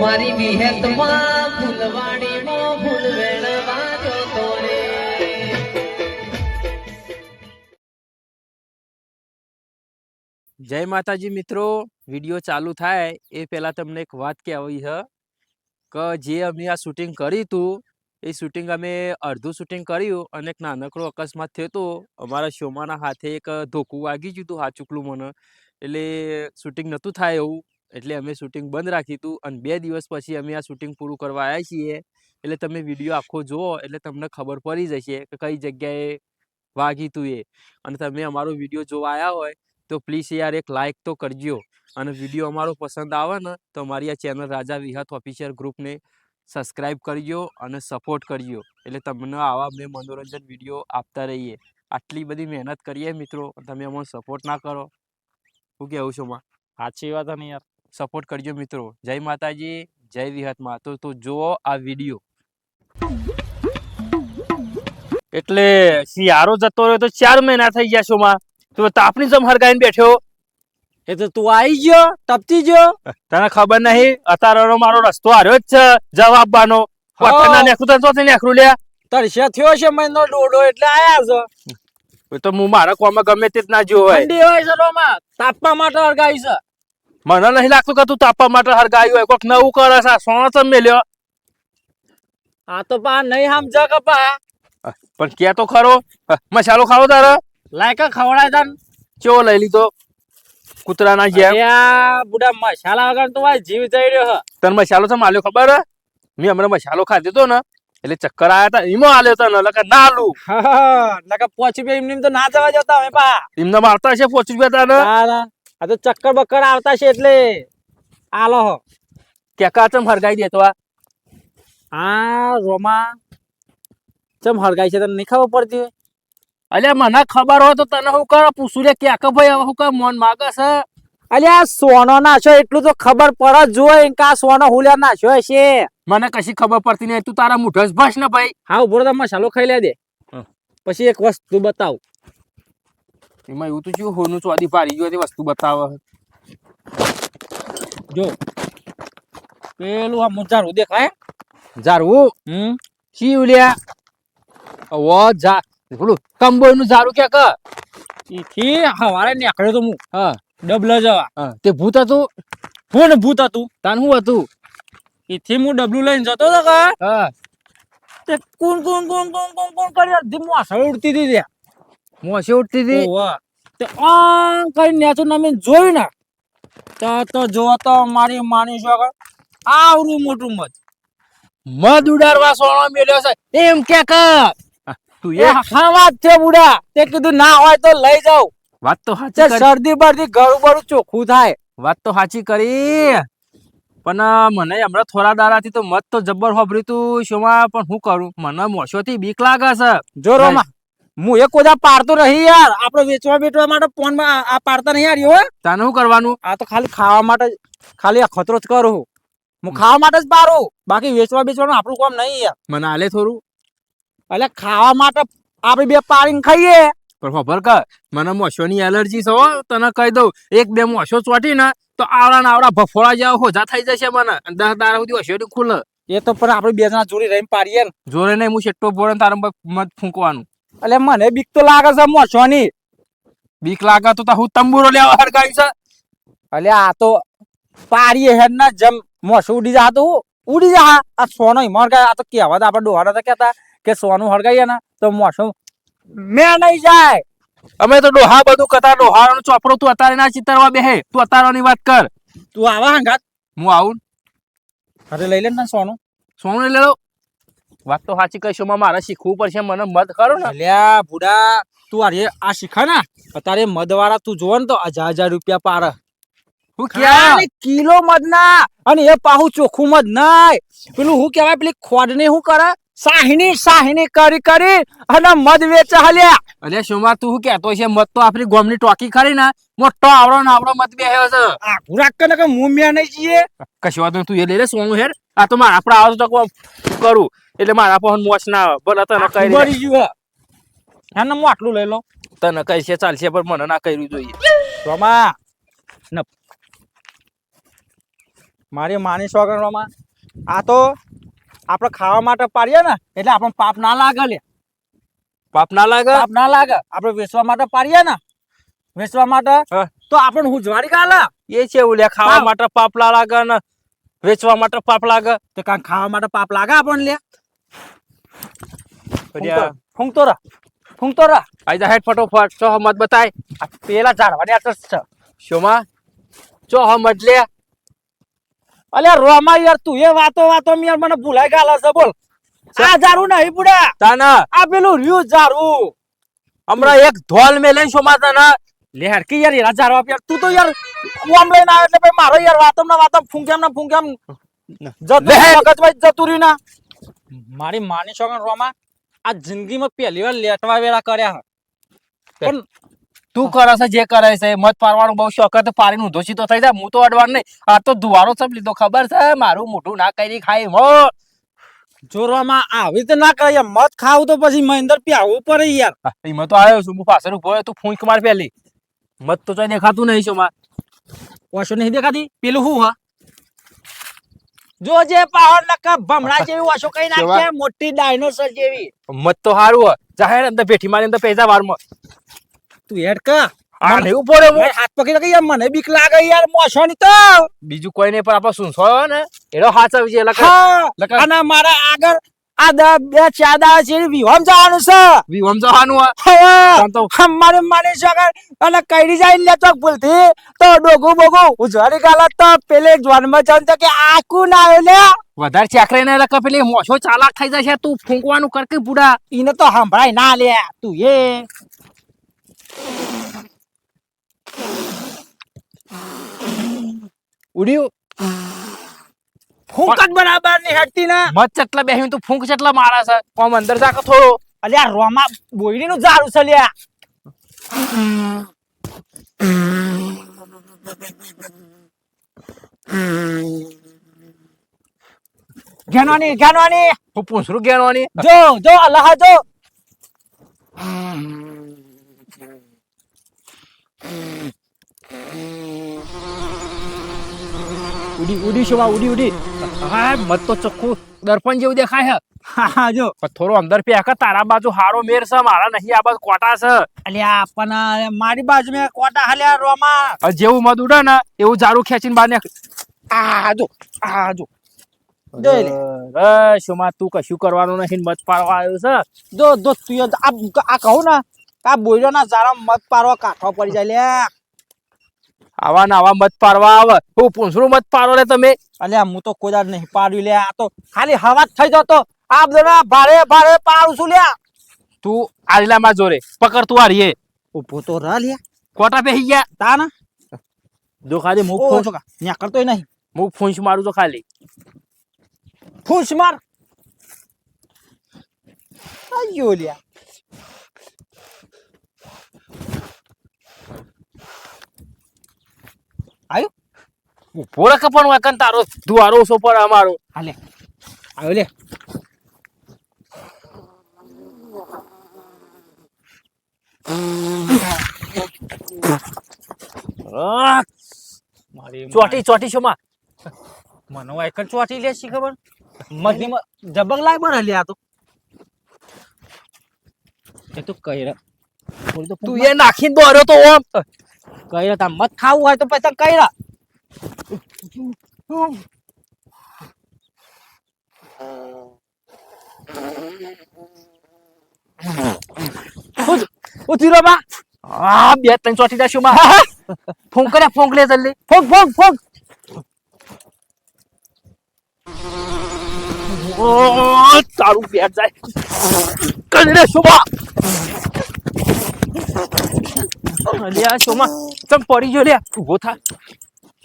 મારી વિહેતમાં ફૂલવાડીનો ફૂલ વેણવા જોતો રે. જય માતાજી મિત્રો, વિડીયો ચાલુ થાય એ પહેલા તમને એક વાત કહેવી છે કે જે અમે આ શૂટિંગ કર્યું હતું એ શૂટિંગ અમે અડધું શૂટિંગ કર્યું અને એક નાનકડો અકસ્માત થયો હતો. અમારા શોમાના હાથે એક ધોકું વાગી ગયું હતું હાચુકલું મને, એટલે શૂટિંગ નહોતું થાય એવું, એટલે અમે શૂટિંગ બંધ રાખ્યું હતું અને 2 દિવસ પછી અમે આ શૂટિંગ પૂરું કરવા આવ્યા છીએ. એટલે તમે વિડીયો આખો જુઓ એટલે તમને ખબર પડી જશે કે કઈ જગ્યાએ વાગી હતું એ. અને તમે અમારો વિડીયો જોવા આવ્યા હોય તો પ્લીઝ યાર એક લાઇક તો કરજો, અને વિડીયો અમારો પસંદ આવે ને તો અમારી આ ચેનલ રાજા વિહત ઓફિશિયલ ગ્રુપને સબસ્ક્રાઈબ કરજો અને સપોર્ટ કરજો, એટલે તમને આવા અમે મનોરંજન વિડીયો આપતા રહીએ. આટલી બધી મહેનત કરીએ મિત્રો, તમે અમને સપોર્ટ ના કરો, શું કહેવું છું માં? સાચી વાત ને યાર. સપોર્ટ કરજો મિત્રો. જય માતાજી, જય વિહતમાં. તો જુઓ આ વિડીયો. એટલે શિયાળો જતો રહ્યો તો 4 મહિના થઈ ગયા છો માં, તો તાપની જમ હરગાઈને બેઠ્યો. એ તો તું આવી ગયો, ટપતી ગયો. તને ખબર નહીં અત્યારનો મારો રસ્તો હાર્યો જ છે જવાબ આપવાનો. પથ્થરના નેખરું તને ચોથી નેખરું લ્યા. તરસ્યા થયો છે મહિનો દોઢો એટલે આયા છે. તો હું મારા કોમાં ગમે તે જ ના જો હોય. ઠંડી હોય છે રોમાં, તાપવા માટે હરગાઈ છે. મને નહીં લાગતું કે તું તાપવા માટે હરગાયું હોય. કોક નવું કરે છે, સોનો ચમ મેલ્યો. આ તો પા નહીં સમજા કે પા. પણ કે તો ખરો, મસાલો ખાવો તારે? લાયકા ખવડાય તન. ચેવો લઈ લીધો કૂતરાના જેમ? યા બુડા મસાલા વગર તો ભાઈ જીવ જઈ રહ્યો. તને મસાલો તો માલ્યો ખબર હે? મેં હમણાં મસાલો ખાધો તો ને એટલે ચક્કર આયા હતા. ઈમો આલ્યો તને લકા ના આલું. નકા 5 રૂપિયા એમને તો ના જવા જતા અમે પા. એમને મારતા છે 5 રૂપિયા તને. આ તો ચક્કર બક્કર આવતા છે એટલે આલો હો. કેકા ચમ હરગાઈ દેતો આ રોમા ચમ હરગાઈ છે તને નહીં ખબર પડતી હોય? અલ્યા મને ખબર હોય તો તને હું કર પૂછું લે કે ભાઈ હવે હું કર મોન માગે છે. અલ્યા સોનો નાખ્યો એટલું તો ખબર પડે જોઈ કે આ સોનો હુલ્યા નાખ્યો છે. મને કશી ખબર પડતી નહીં. તું તારા મુઢસ ભાષ ને ભાઈ. હા ઉભો તો મસાલો ખાઈ લે દે, પછી એક વસ્તુ બતાવ. એમાં એવું તો શું હોનું ચોદી પારી ગયો તે વસ્તુ બતાવે. જો પેલું આ મુજારું દેખાય ઝારવું શી લ્યા? ઓ જા પેલું કંબોય નું ઝારું કે ક ઈથી હવારે નીકળ્યો તો હું હા ડબલા જવા. તે ભૂત હતું? કોણ ભૂત હતું? તાન શું હતું? ઈથી હું ડબલું લઈને જતો હતો કે હા તે કોણ કોણ કોણ કોણ કોણ કોણ કરી અડધી મોસળ ઉડતી હતી ત્યાં. મોસે ઉઠતી હતી. ઓવા તે આ કઈ નેચું નમે જોયું ને તો જો તો મારી માની છો કે આવડું મોટું મત મધ ઉડાડવા સોનો મેલ્યો છે એમ કે તું એ હા વાત છે બુડા. તે કીધું ના હોય તો લઈ જાવ. વાત તો તે સાચી કરી. શરદી બરદી ઘરું બરું ચોખ્ખું થાય. વાત તો સાચી કરી, પણ મને હમણાં થોડા દાડાથી તો મત તો જબ્બર હોભર્યું તું શોમાં. પણ હું કરું, મને મોશોથી બીક લાગે છે. જો રોમા હું એ કોદા પાડતો રહી યાર. આપણે વેચવા બેચવા માટે ફોન માં આ પાડતા નહીં યાર. હો તને શું કરવાનું? આ તો ખાલી ખાવા માટે ખાલી આ ખતરો જ કરું હું. ખાવા માટે જ પારું, બાકી વેચવા બેચવાનું આપણું કામ નહીં યાર. મને આલે થોડું. એટલે ખાવા માટે આપણે બે પાડીને ખાઈએ. પણ ખબર કે મને મોશોની એલર્જી છે હો. તને કહી દઉં, 1-2 મોશો ચોટી ને તો આવડા ને આવડા ભફોડા જેવા હોજા થઈ જશે મને. 10 દાડા સુધી ઓશો ખુલે. એ તો પણ આપણે બે જણા જોડી રહીને પાડીએ ને. જોરે નહીં, હું શેટ્ટો ભોળે તારે મત ફૂંકવાનું. એટલે મને બીક તો લાગે છે મોશોની. બીક લાગે તો હું તંબુરો લેવા હરગાઈ છે. એટલે આ તો પાડીએ હેડ ના જમ મોશું ઉડી જા તો ઉડી જા. આ સોનો હિમર ગયા. આ તો કહેવા આપણે ડોહારા તો કહેતા કે સોનું હરગાઈએ ને તો મોશું મેં નહીં જાય. અમે તો ડોહા બધું કતા. ડોહાનો ચોપડો તું અત્યારે ના ચિતરવા બેહે. તું અત્યારની વાત કર. તું આવા હંગાત હું આવું. અરે લઈ લે ને સોનું. સોનું લઈ લો. વાત તો સાચી કહીશું, મારે શીખવું પડશે. મને મત કરો ને. અલ્યા બુડા તું આ શીખા ને અત્યારે મદવાળા તું જોવે ને તો 1000 રૂપિયા પાડે. હું ક્યાં કિલો મધ ના, અને એ પાહુ ચોખ્ખું મધ નાય. પેલું હું કેવાય પેલી ખોડ ને શું કરે સાહીની કરી કરી અને મધ વેચે હલ્યા. અરે શોમાં તું શું કહેતો છે? મત તો આપણી ગોમની ટોકી ખરી ને, મોટો આવડો ને આવડો મત બેહ્યો છે. આ ગુરાક કે કે મું મે નહીં જીએ. કશું વાત નહીં, તું એ લઈ લે સોનું હેર. આ તો મારા આપણે આવો તો કરું એટલે મારા પણ મોચ ના આવે. ભલે તને કઈ મરી ગયું હે ને હું આટલું લઈ લો. તને કઈ છે ચાલશે, પણ મને ના કર્યું જોઈએ. રોમા મારી માની સોગંદમાં આ તો આપણે ખાવા માટે પાડીએ ને એટલે આપણને પાપ ના લાગે લે. પાપ ના લાગે? પાપ ના લાગે. આપણે વેચવા માટે પાડીએ ને વેચવા માટે હા. તો આપણને હુજવાડી ગાલે. એ છે ઓલે ખાવા પાપ. માટે પાપ લાગે ને વેચવા માટે પાપ લાગે. તે કાં ખાવા માટે પાપ લાગે આપણને લે. બઢિયા. ફૂંકતો રહ ફૂંકતો રહ. આઈ જા હેડ ફટોફટ ચો મત બતાય. આ પેલા ઝાડવાની આટસ છે. શોમાં ચો મત લે. અલ્યા રોમા યાર તું એ વાતો યાર મને ભૂલાઈ ગાલે છે બોલ. આ ઝાડું નહીં બુડા. તાના આ પેલું રહ્યું ઝાડું. હમણાં એક ધોલ મે લઈને શોમાં તાના લે હરકી યાર એના ઝાડવા યાર તું તો યાર ઓમ લઈને આવે એટલે ભાઈ મારો યાર વાતમ ફૂંકેમ જતું લે. મગજમાં જતું રહ્યું ના. મારી માની સોગન રોમા આ જિંદગીમાં પહેલી વાર લેટવા વેળા કર્યા હે. પણ તું કરે છે જે કરે છે મત પારવાનો બહુ શોખ તો પારીને ઊંધો સીધો થઈ જાય. હું તો અડવાનું નહીં. આ તો દુવારો સબ લીધો ખબર છે મારું મોઢું ના કરી ખાય મો. જોરમાં આવી રીતે ના કરે યાર. મત ખાવું તો પછી મહેન્દ્ર પ્યાવું પડે યાર. એમાં તો આવ્યો છું હું પાછળ ઉભો તું ફૂંક માર પેલી. મત તો ચોય દેખાતું નહીં શોમાં. ઓછો નહીં દેખાતી પેલું હું હા જો જે પહાડ નકા ભમરા જેવી ઓછો કઈ નાખે મોટી ડાયનોસર જેવી. મત તો સારું હે જાહેર અંદર પેઠી મારી અંદર પૈસા વારમાં તું હેડ કા આ નહીં ઉભો રે મારે હાથ પકડી કે યાર મને બીક લાગે યાર મોછો ની તો. બીજું કોઈ નહીં પણ આપણે સુનસો ને એનો હાથ આવી છે હા લખા. અને મારા આગળ આ બે ચાદા છે વિહોમ જવાનું છે. વિવમ જવાનું હે. હા તો મારે માની શકે અને કઈડી જાય લે ચોક ભૂલથી તો ડોગું બોગું ઉજવાડી ગાલા તો પેલે જન્મ જન કે આકુ ના આવ્યો લે. વધારે ચેકરે ને લખા પેલી મોછો ચાલાક થઈ જશે તું ફૂંકવાનું કર કે બુડા. ઈને તો સંભળાય ના લે તું એ ઉડ્યું ફૂંક જ બરાબર ની હેડતી ને. મત ચટલા બેહીને તું ફૂંક ચટલા મારા છે કોમ અંદર જાકે થોડો. અલ્યા રોમા બોયડી નું ઝાડું છે લ્યા. જ્ઞાનવાની હું પૂછરું ગેણવાની જો અલ્લાહ જો ઉડી શોમાં ઉડી. હા મત તો ચોખ્ખું દર્પણ જેવું દેખાય હે. હા જો પણ થોડો અંદર પેક તારા બાજુ હારો મેર છે મારા નહીં આ બાજુ કોટા છે. અલ્યા પણ મારી બાજુ મેં કોટા હાલ્યા રોમા. હવે જેવું મત ઉડે ને એવું ઝાડું ખેંચીને બહાર નાખ. આ જો દે લે. શોમાં તું કશું કરવાનું નહીં મત પાડવા આવ્યો છે. જો તું આ કહું ને આ બોયડો ના ઝાડા મત પારવા કાઠો પડી જાય લે. આવા ને આવા મત પાડવા આવે હું પૂછરું મત પાડો લે તમે. અલ્યા હું તો કોઈ દાડ નહીં પાડ્યું લે. આ તો ખાલી હવા જ થઈ જતો આ બધા ભારે પાડું છું લ્યા. તું આરીલા માં જોરે પકડ તું આરીએ ઉભો તો રહ લ્યા કોટા બેહી ગયા તા ના. જો ખાલી મુખ ઓ ફૂંસ છોકા ન્યા કરતોય નહીં. મુખ ફૂંસ મારું તો ખાલી ફૂસ માર આયો લ્યા. આયો ઉભો રખ પણ વાકન તારો દુવારો ઓછો પર અમારો. હાલે આયો લે. ચોટી શોમાં મને એક જ ચોટી લે છે ખબર મધીમાં જબક લાય બર લે. આ તો એ તો કહી રહ્યા તું એ નાખીને દોર્યો તો ઓમ કહી રહ્યા મત ખાવું હોય તો પછી કહી રહ્યા. ઉતરી બા આ બે ત્રણ ચોટી દા શોમાં ફૂંક લે જલ્દી ફોક ઓ તારું પેટ જાય કને શોમાં. અલ્યા શોમાં તમ પડી ગયો લે ઉભો થા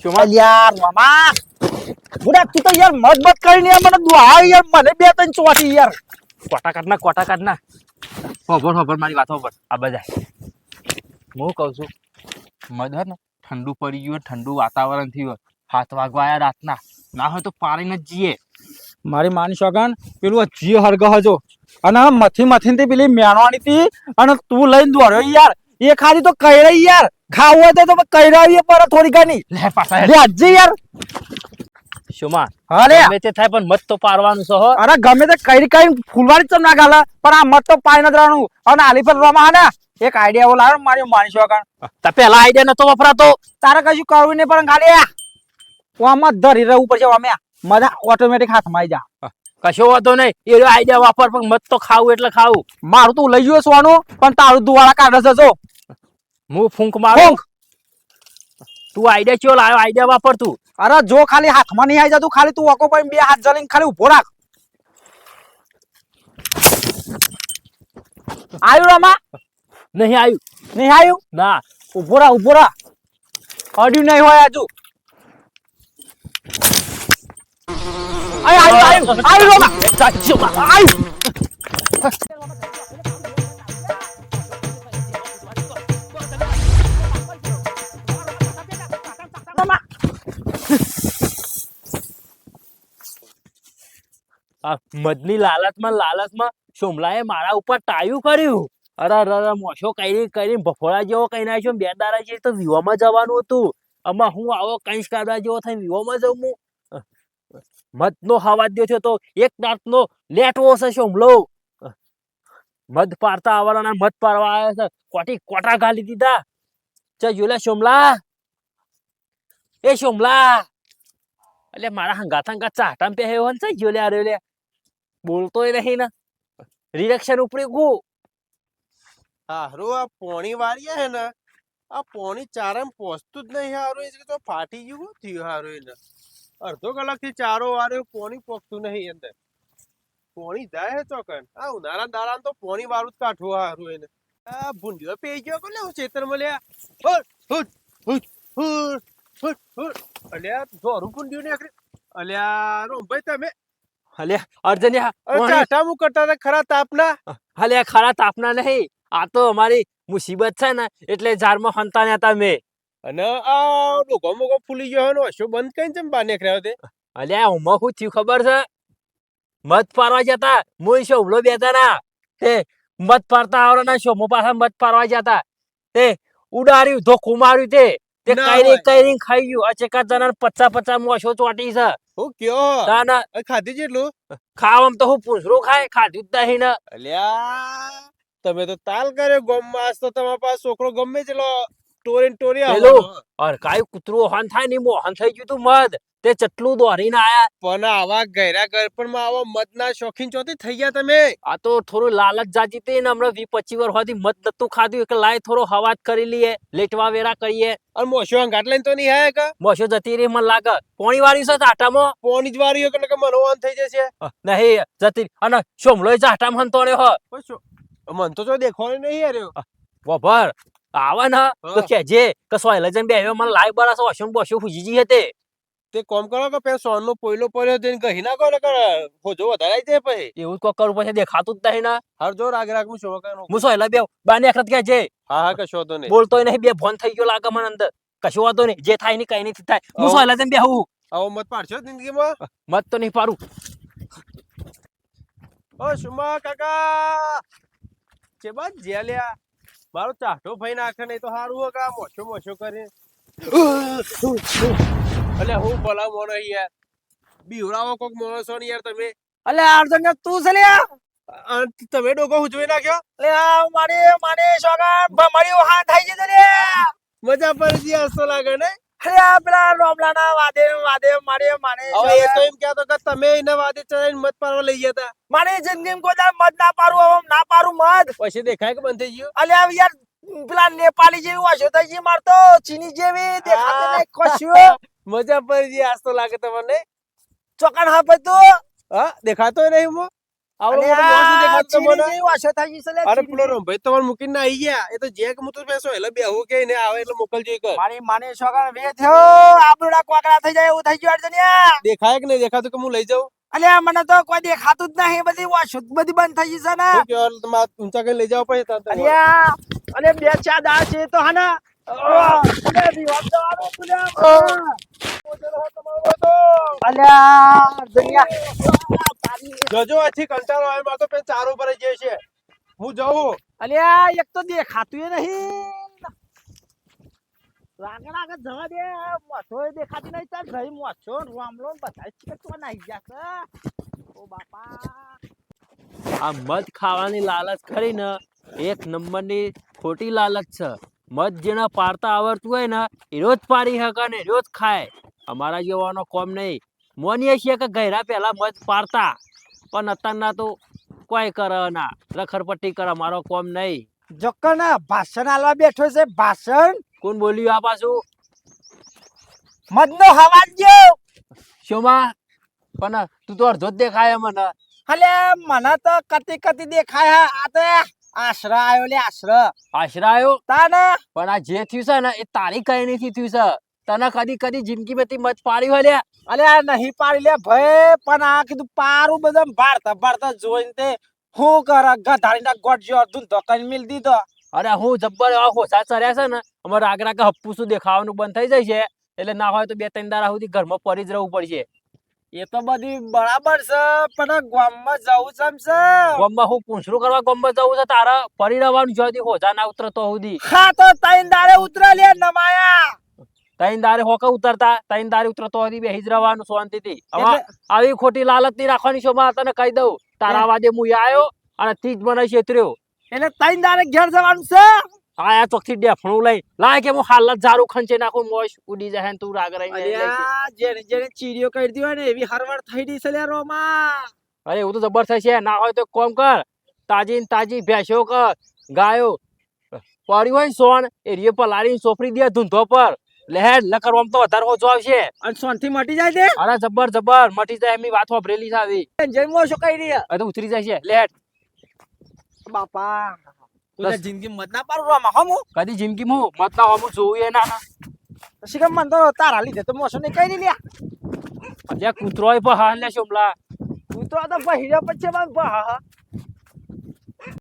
શોમાં. યાર મામા બુડા તું તો યાર મત કરીને મને દુઆ યાર મને બે ત્રણ ચોટી યાર. કોટા કાઢના હોબર મારી વાત હોબર આ બધા હું કહું છું મધ ને ઠંડુ પડી ગયું ઠંડુ વાતાવરણ થયું 7 વાગવા આયા રાતના ના હોય તો પાણીને જ જીએ. મારી માની સોગન પેલું જી હરગ હજો અને મથી થી પેલી મેણવાની હતી અને તું લઈને દોડ્યો યાર. એ ખાલી તો કહી રહી યાર ખાવું હોય તો કહી રહી પર થોડી ઘણી લે પાછા લે આજે યાર શોમાં અરે ગમે તે થાય પણ મત તો પાડવાનું છે હો. અરે ગમે તે કઈ ફૂલવાડી ચમ ના ગાલે પણ આ મત તો પાઈ નથી રહેવાનું અને આલી પર રમા હે ને એક આઈડિયા લાવ મારી માનશો કાન તો પેલા આઈડિયા નતો વપરાતો. તારે કશું કરવું નહીં પણ ખાલી આમાં ધરી રહેવું પડશે અમે મજા ઓટોમેટિક હાથમાં આવી જા કશો વાંધો નહીં એ આઈડિયા વાપર પણ મત તો ખાવું એટલે ખાવું. મારું તું લઈ ગયો સોનું પણ તારું દુવાળા કાઢે છે જો હું ફૂંક મારું. ફૂંક. તું આઈડિયા ચો લાવ્યો આઈડિયા વાપર તું. અરે જો ખાલી હાથમાં નહીં આવી જતું ખાલી તું ઓકો પર બે હાથ જલીને ખાલી ઉભો રાખ આવ્યું રમા નહીં આવ્યું. નહીં આવ્યું ના ઉભો રાખ અડ્યું નહીં હોય હજુ આવ્યું રમા આવ્યું આ મદની લાલચમાં સોમલાએ મારા ઉપર ટાયું કર્યું. અરે મોશો કરી બફોડા જેવો કઈ નાખ્યો. બે દાડા છે તો વિવામાં જવાનું હતું. આમાં હું આવો કંઈક કાઢવા જેવો થઈને વિવામાં જઉં હું. મદનો હવા દ્યો થયો તો એક દાંતનો લેટવો છે સોમલો. મદ પાડતા આવવાના મદ પાડવા આવ્યા છે. કોટા ગાલી દીધા. ચલ જોલે સોમલા એ સોમલા એટલે મારા હંગાત ચાટામ પે હેવન છે જોલે આરે લે બોલતોય નહીં ને રિએક્શન ઉપરી ગુ. હારું આ પોણી વાળીએ હે ને આ પોણી ચારમ પહોંચતું જ નહીં હારું એ તો ફાટી ગયું શું થયું હારું એને અડધો કલાક થી ચારો વાળ્યો પોણી પોખતું નહીં અંદર પોણી જાય હે ચોકન આ ઉનાળા દાડા તો પોણી વાળું જ કાઠું હારું એને આ ભૂંડીઓ પેઈ ગયો કોને હું ચેતરમાં લ્યા હુટ હુટ હુટ હુટ હુટ અલ્યા જોરું ભૂંડીઓ ને અલ્યા રોમભાઈ તમે હલે અર્જન્યા ચાટા મુ કરતા હતા ખરા તાપના હલે ખરા તાપના નહીં આ તો અમારી મુસીબત છે ને એટલે ઝાડમાં હંતાને હતા મેં. અને આ ડોગો મોગો ફૂલી ગયો હે હશો બંધ કઈ ચમ બાને કર્યો તે અલ્યા ઉમાં શું થયું ખબર છે? મત પાડવા જતા મુઈ શોભલો બેતા ના તે મત પાડતા આવવાના શોમો પાછા મત પાડવા જતા તે ઉડાડ્યું ધોખું માર્યું તે કઈ ખાઈ ગયું. અચેકા જણા 50 મોશો ચોટી છે. હું કયો તાના ખાધી જેટલું ખાવામાં તો હું પૂંછરું ખાય ખાધું જ નહીં ને. અલ્યા તમે તો તાલ કર્યો ગોમમાં આજ તો તમારા પાસે છોકરો ગમે ચલો ટોરી પેલું અર કાઈ કૂતરું હન થાય ને મોહન થઈ ગયું તું મદ તે ચટલું દોરીને આયા. પણ આવા ગયરા ગરપણમાં આવા મદના શોખીન ચોથી થઈ ગયા તમે આ તો થોડું લાલચ જાજી તે ને હમણાં 20-25 વર્ષ સુધી મદ નતું ખાધું એટલે લાય થોડો હવાજ કરી લઈએ લેટવા વેરા કરીએ. અને મોશો અંગાટ લઈને તો નહીં આયા કા મોશો જતી રહી મને લાગે પોણી વાળી છે ઝાટામાં પોણી જ વારી કે મનો ઓન થઈ જશે નહીં જતી અને સોમલો ઝાટામાં હંતોડ્યો હ મન તો જો દેખવાનો નહીં હાર્યો વભર આવે ને તો કેજે કે સોયલે જઈને બેહ્યો મને લાય બરાસો વશું બશું ફૂજીજી હતી તે કોમ કરો કે પેલા સોનનો પોઈલો પડ્યો તેને કહી નાખો ને કર હોજો વધારાઈ જાય પછી એવું કોક કરવું પછી દેખાતું જ નહીં ને હર જો રાગ રાગ હું શોકાનો હું સોયલે બેવ બાને એકરત કે જે હા કશો તો નહીં બોલતોય નહીં બે ફોન થઈ ગયો લાગે મને અંદર કશું વાતો નહીં જે થાય નહીં કઈ નહીં થાય હું સોયલે જઈને બેહું આવો મત પાડશો જિંદગીમાં મત તો નહીં પાડું. ઓ સુમા કાકા છે બાદ જેલ્યા મારો ચાટો ભાઈ નાખે નહીં તો સારું હો કા મોછો કરે અલે હું ભલા મોનો યાર બીવરાવો કોક મોણસો ને યાર તમે અલે અર્જુન તું છે લ્યા તમે ડોકો હુજવી નાખ્યો લે મારે સોગન ભમરી હા થઈ જશે લે મજા પડી ગઈ હસો લાગે ને અરે આ પેલા રોમલાના વાદે મારે હવે એ તો એમ કહેતો કે તમે એને વાદે ચડાઈને મત પાડવા લઈ ગયા હતા મારી જિંદગીમાં કોઈ દાડ મત ના પારું હવે ના પારું મત પછી દેખાય કે બંધ થઈ ગયું અલ્યા યાર પેલા નેપાળી જેવી વાસો થઈ ગઈ માર તો ચીની જેવી દેખાતી નહીં કશું મજા પડી ગઈ આજ તો લાગે તમને ચોકન હા ભાઈ તું હા દેખાતો નહીં હું આવડો મોટો અલ્યા, માણસ દેખાતો ચીની મને જેવી વાસો થઈ ગઈ છે લે, અરે ચીની પેલો રમભાઈ તમારે મૂકીને આવી ગયા એ તો જે કે હું તો પેસો એટલે બેહું કે ને આવે એટલે મોકલજો ઈ કર મારી માને સોગન વે થયો આબરૂડા કોકરા થઈ જાય એવું થઈ ગયું અર્જુનિયા દેખાય કે નહીં દેખાતું કે હું લઈ જાઉં અલ્યા મને તો કોઈ દેખાતું જ નહીં બધી વાસો બધી બંધ થઈ ગઈ છે ને હું કહેવાનું તમારે ઊંચા કઈ લઈ જાવ પછી તાર અલ્યા અને બે ચાર દાળ છે તો હા ને અલે વિવાદ જવાનું તું અલ્યા અર્જુનિયા જજો આથી કંટાળો આવે મારે તો પેલા ચારો પર જ છે હું જાઉં અલ્યા એક તો દેખાતું એ નહીં આગળ આગળ જવા દે મોછો દેખાતી નહીં તાર ભાઈ મોછો રામલો બધા છે તો નાઈ જશે ઓ બાપા આ મધ ખાવાની લાલચ ખરી ને એક નંબરની ખોટી લાલચ છે. મધ જેને પાડતા આવડતું હોય ને એ રોજ પાડી શકે ને રોજ ખાય. અમારા જેવાનો કોમ નહીં. મોનીએ છીએ કે ગયરા પહેલા મધ પાડતા પણ અત્યારના તો કોઈ કરે ના રખડપટ્ટી કરે. અમારો કોમ નહીં. જોકર ભાષણ આલવા બેઠો છે ભાષણ કોણ બોલ્યું આ પાછું? મધનો હવાજ ગયો શોમાં પણ તું તો અડધો જ દેખાય મને. હલે મને તો કતી કતી દેખાય આ તો આશરા આવ્યો લે આશરાયો તાને પણ આ જે થયું છે ને એ તારી કઈ નથી થયું છે. તને કદી કદી જિંદગીમાંથી મધ પાડી હોય લ્યા? અલે આ નહીં પાડી લે ભાઈ પણ આ કીધું પારું બધું ભારતા ભારતા જોઈને તે હું કરે ગધાડીના ગોટ જો ધૂંધો કરીને મિલ દીધો. અરે હું જબ્બર એવા હોસા ચર્યા છે ને અમારે આગળ આગળ હપ્પુ શું દેખાવાનું બંધ થઈ જાય છે. એટલે ના હોય તો 2-3 દાડા સુધી ઘરમાં પડી જ રહેવું પડશે. એ તો બધી બરાબર છે પણ ગામમાં જવું છે ગામમાં હું પૂંછડું કરવા ગામમાં જવું છે તારે? પડી રહેવાનું જો સુધી હોજા ના ઉતરતો સુધી. હા તો તૈન દાડે ઉતરે લે નમાયા 3 દાડે હોકા ઉતરતા 3 દાડે ઉતરતો સુધી બેહી જ રહેવાનું શાંતિથી. હવે આવી ખોટી લાલચ નહીં રાખવાની. શોમાં તને કહી દઉં તારા વાદે હું આવ્યો અને તીજ મને છેતર્યો. એટલે તૈન દાડે ઘેર જવાનું છે. આ ચોકથી ડેફણું લઈ લાય કે હું હાલ જ ઝાડુ ખંચે નાખું મોશ ઉડી જાય ને તું રાગ રહીને અલ્યા જેને જેને ચીડીઓ કરી દી હોય ને એવી હરવડ થઈ રહી છે લે રોમાં. અરે એવું તો જબરદસ્ત છે. ના હોય તો કોમ કર તાજી ને તાજી ભેંસો કર ગાયો પડી હોય ને સોન એ રીએ પલાળીને સોપડી દે ધૂંધો પર લહેર લકર આમ તો વધારે ઓછો આવશે. અને સોનથી મટી જાય છે. અરે જબર જબર મટી જાય એમની વાત વાપરેલી છે આવી. જઈમો શું કહી રહી હવે તો ઉતરી જાય છે લહેર. બાપા બસ. જિંદગી મત ના પાડું રોમાં હમુ કદી જિંદગીમાં હું મત ના હોવું જોવું એ ના પછી કે મન તો તારા લીધે તો મોસો ને કહી લ્યા અલ્યા કૂતરો પણ હા લે શોમલા. તું તો આ તો બહિર્યા પછી હા